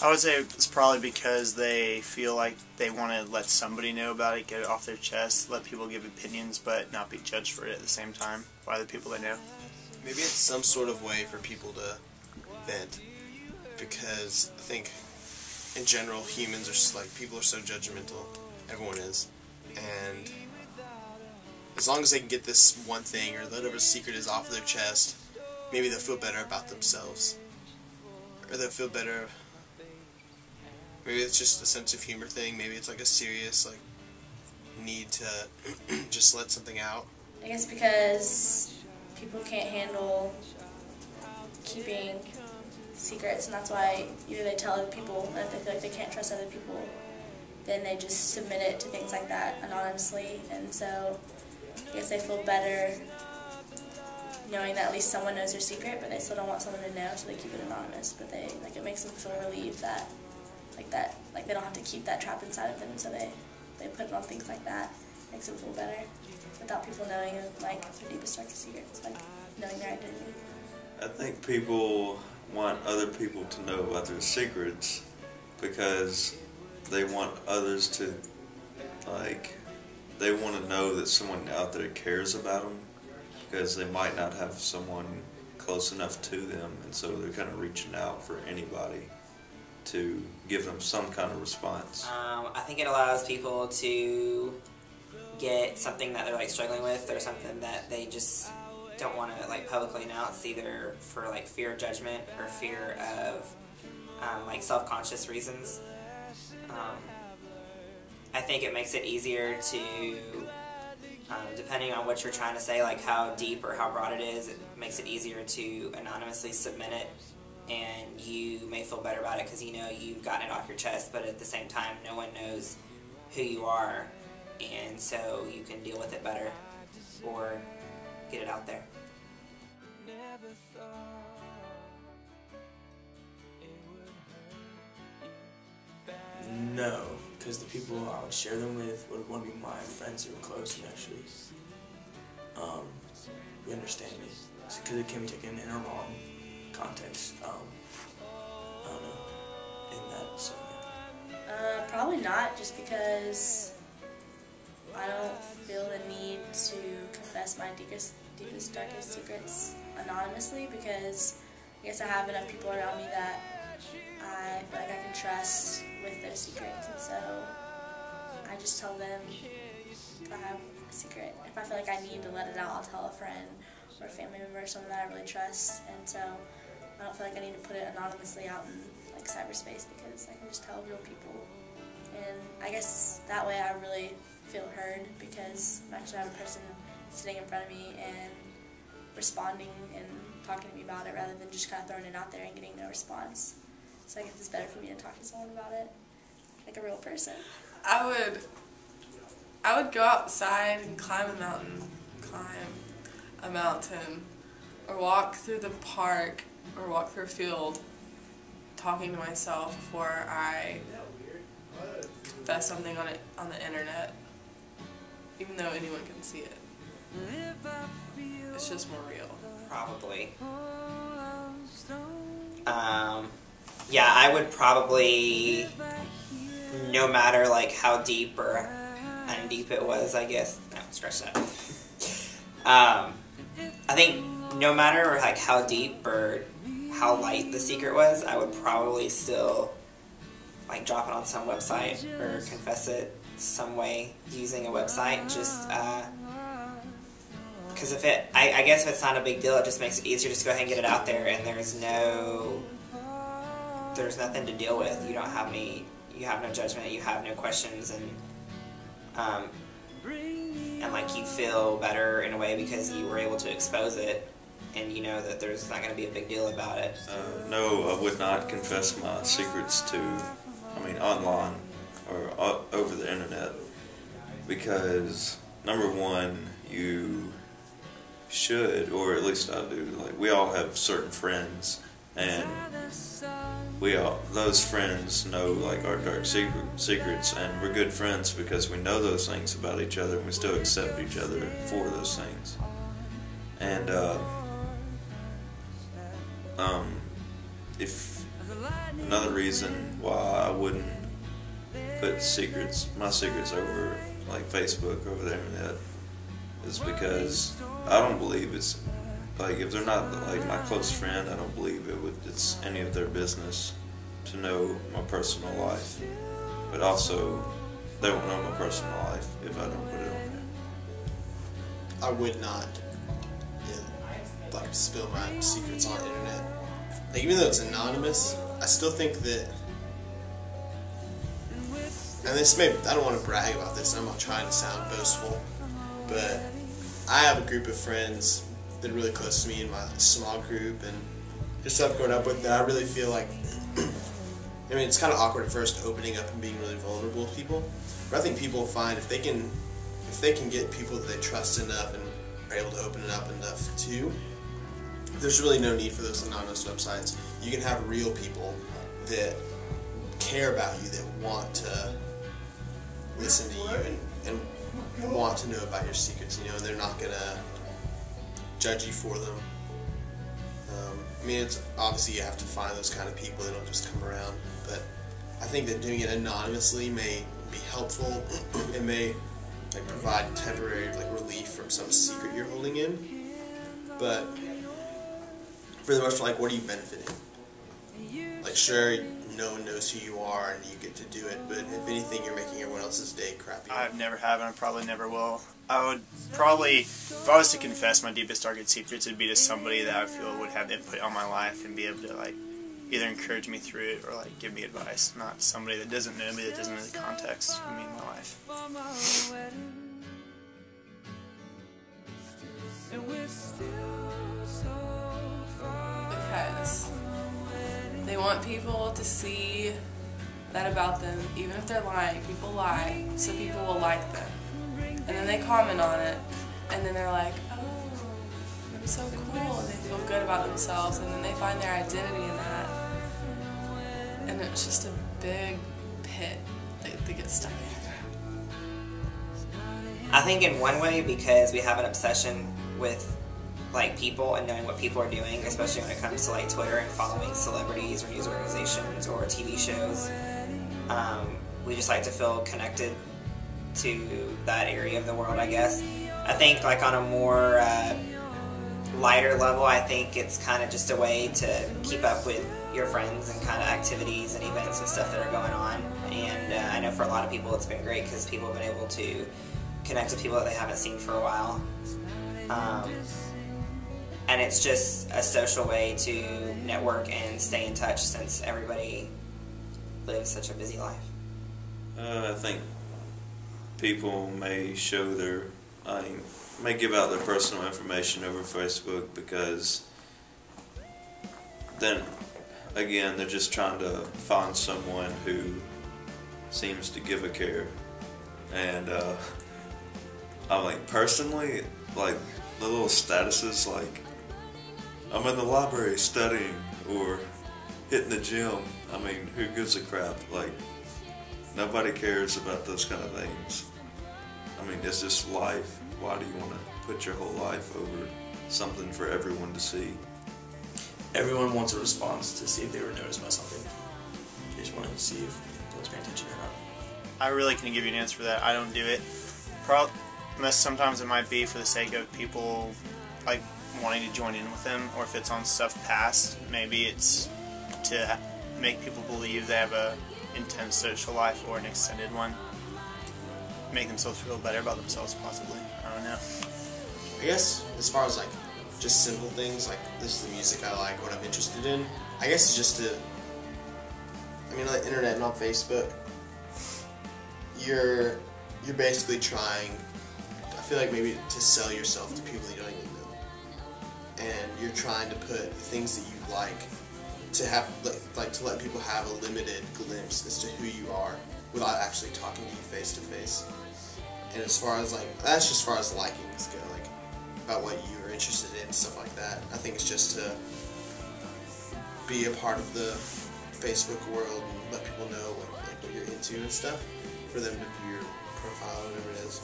I would say it's probably because they feel like they want to let somebody know about it, get it off their chest, let people give opinions, but not be judged for it at the same time by the people they know. Maybe it's some sort of way for people to vent, because I think in general humans are like, people are so judgmental, everyone is, and as long as they can get this one thing or whatever secret is off their chest, maybe they'll feel better about themselves, or they'll feel better. Maybe it's just a sense of humor thing. Maybe it's like a serious need to just let something out. I guess because people can't handle keeping secrets, and that's why either they tell other people, and if they feel like they can't trust other people, then they just submit it to things like that anonymously. And so I guess they feel better knowing that at least someone knows their secret, but they still don't want someone to know, so they keep it anonymous. But they it makes them feel relieved that they don't have to keep that trapped inside of them, so they put it on things like that. Makes them feel better without people knowing their deepest, darkest secrets, knowing their identity. I think people want other people to know about their secrets because they want others to, they want to know that someone out there cares about them, because they might not have someone close enough to them, and so they're kind of reaching out for anybody to give them some kind of response. I think it allows people to get something that they're struggling with, or something that they just don't want to publicly announce, either for fear of judgment or fear of self-conscious reasons. I think it makes it easier to, depending on what you're trying to say, how deep or how broad it makes it easier to anonymously submit it, and you may feel better about it because you know you've gotten it off your chest, but at the same time no one knows who you are, and so you can deal with it better or get it out there. No, because the people I would share them with would want to be my friends who are close and actually who understand me. Because it can be taken in a wrong context. I don't know, in that, so yeah. Probably not, just because I don't feel the need to confess my deepest, darkest secrets anonymously, because I guess I have enough people around me that I feel like I can trust with their secrets, and so I just tell them if I have a secret. If I feel like I need to let it out, I'll tell a friend or a family member or someone that I really trust, and so I don't feel like I need to put it anonymously out in cyberspace, because I can just tell real people, and I guess that way I really feel heard, because I actually have a person sitting in front of me and responding and talking to me about it, rather than just kind of throwing it out there and getting no response. So I guess it's better for me to talk to someone about it, like a real person. I would go outside and climb a mountain, or walk through the park, or walk through a field, talking to myself before I confess something on the internet, even though anyone can see it. It's just more real. Probably. Yeah, I would probably, no matter how deep or undeep it was, I guess. No, scratch that. I think no matter how deep or how light the secret was, I would probably still drop it on some website or confess it some way using a website, just because I guess if it's not a big deal, it just makes it easier just to go ahead and get it out there, and there's nothing to deal with. You have no judgment, you have no questions, and you feel better in a way because you were able to expose it, and you know that there's not going to be a big deal about it. No, I would not confess my secrets online or over the internet, because number one, you should, or at least I do, we all have certain friends, and those friends know our dark secrets, and we're good friends because we know those things about each other, and we still accept each other for those things. And if another reason why I wouldn't put my secrets over like Facebook, over the internet, is because I don't believe it's like, if they're not like my close friend, I don't believe it's any of their business to know my personal life. But also, they won't know my personal life if I don't put it on there. I would not like spill my secrets on the internet. Like, even though it's anonymous, I still think that, and I don't want to brag about this, and I'm not trying to sound boastful, but I have a group of friends that are really close to me in my small group, and just stuff growing up with that I really feel like, I mean, it's kind of awkward at first opening up and being really vulnerable with people, but I think people find if they can get people that they trust enough and are able to open it up enough too, there's really no need for those anonymous websites. You can have real people that care about you, that want to listen to you and want to know about your secrets, and they're not going to judge you for them. I mean, it's obviously you have to find those kind of people. They don't just come around. But I think that doing it anonymously may be helpful. It may provide temporary relief from some secret you're holding in. But for the most part, what are you benefiting? Sure, no one knows who you are and you get to do it, but if anything, you're making everyone else's day crappy. I've never have, and I probably never will. I would probably, if I was to confess my deepest, darkest secrets, it'd be to somebody that I feel would have input on my life and be able to either encourage me through it or give me advice. Not somebody that doesn't know me, that doesn't know the context of me in my life. Because they want people to see that about them, even if they're lying. People lie, so people will like them. And then they comment on it, and then they're like, oh, I'm so cool, and they feel good about themselves, and then they find their identity in that. And it's just a big pit they get stuck in. I think in one way, because we have an obsession with people and knowing what people are doing, especially when it comes to Twitter and following celebrities or news organizations or TV shows. We just like to feel connected to that area of the world, I guess. I think on a more lighter level, I think it's kind of just a way to keep up with your friends and kind of activities and events and stuff that are going on. And I know for a lot of people it's been great because people have been able to connect with people that they haven't seen for a while. And it's just a social way to network and stay in touch since everybody lives such a busy life. I think people may may give out their personal information over Facebook because then, again, they're just trying to find someone who seems to give a care. And personally, the little statuses I'm in the library studying or hitting the gym. I mean, who gives a crap? Nobody cares about those kind of things. I mean, it's just life. Why do you want to put your whole life over something for everyone to see? Everyone wants a response to see if they were noticed by something. They just want to see if anyone's paying attention or not. I really can't give you an answer for that. I don't do it. Unless sometimes it might be for the sake of people wanting to join in with them, or if it's on stuff past, maybe it's to make people believe they have a intense social life or an extended one. Make themselves feel better about themselves, possibly. I don't know. I guess as far as just simple things this is the music I like, what I'm interested in, I guess it's just on the internet and on Facebook, you're basically trying, I feel maybe to sell yourself to people you don't even know. And you're trying to put things that you like to have, to let people have a limited glimpse as to who you are without actually talking to you face to face. And as far as that's just as far as likings go, about what you are interested in, stuff like that. I think it's just to be a part of the Facebook world and let people know what you're into and stuff, for them to view your profile or whatever it is.